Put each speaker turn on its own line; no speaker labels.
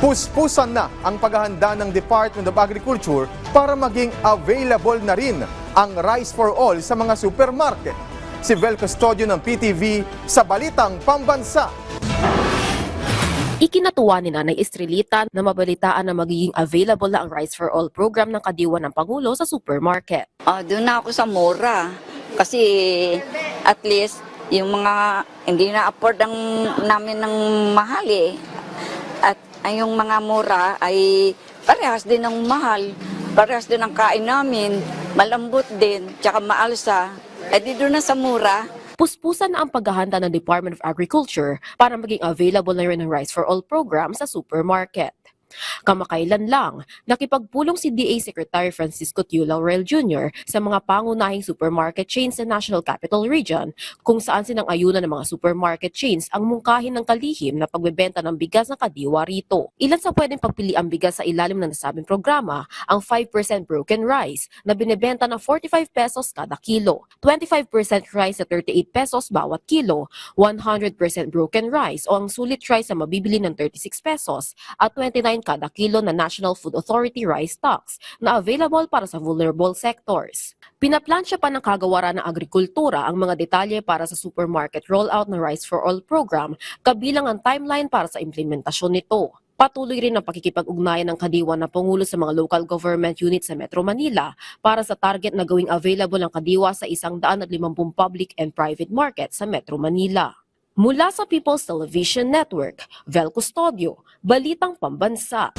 Puspusan na ang paghahanda ng Department of Agriculture para maging available na rin ang Rice for All sa mga supermarket. Si Vel Custodio ng PTV sa Balitang Pambansa.
Ikinatuwa ni Nanay Estrelita na mabalitaan na magiging available na ang Rice for All program ng kadiwa ng Pangulo sa supermarket.
Doon na ako sa mura kasi at least yung mga hindi na-afford namin ng mahal eh. At yung mga mura ay parehas din ng mahal, parehas din ang kain namin, malambot din, tsaka maalsa. Di doon na sa mura.
Puspusan na ang paghahanda ng Department of Agriculture para maging available na rin ang Rice for All program sa supermarket. Kamakailan lang, nakipagpulong si DA Secretary Francisco Tiu Laurel Jr. sa mga pangunahing supermarket chains sa National Capital Region kung saan sinang-ayunan ng mga supermarket chains ang mungkahin ng kalihim na pagbebenta ng bigas ng kadiwa rito. Ilan sa pwedeng pagpili ang bigas sa ilalim ng nasabing programa ang 5% broken rice na binebenta ng 45 pesos kada kilo, 25% rice sa 38 pesos bawat kilo, 100% broken rice o ang sulit rice na mabibili ng 36 pesos at 29 kada kilo na National Food Authority rice stocks na available para sa vulnerable sectors. Pinaplansya pa ng kagawaran ng agrikultura ang mga detalye para sa supermarket rollout ng Rice for All program, kabilang ang timeline para sa implementasyon nito. Patuloy rin ang pakikipag-ugnayan ng kadiwa na Pangulo sa mga local government units sa Metro Manila para sa target na gawing available ang kadiwa sa 150 public and private market sa Metro Manila. Mula sa People's Television Network, Vel Custodio, Balitang Pambansa.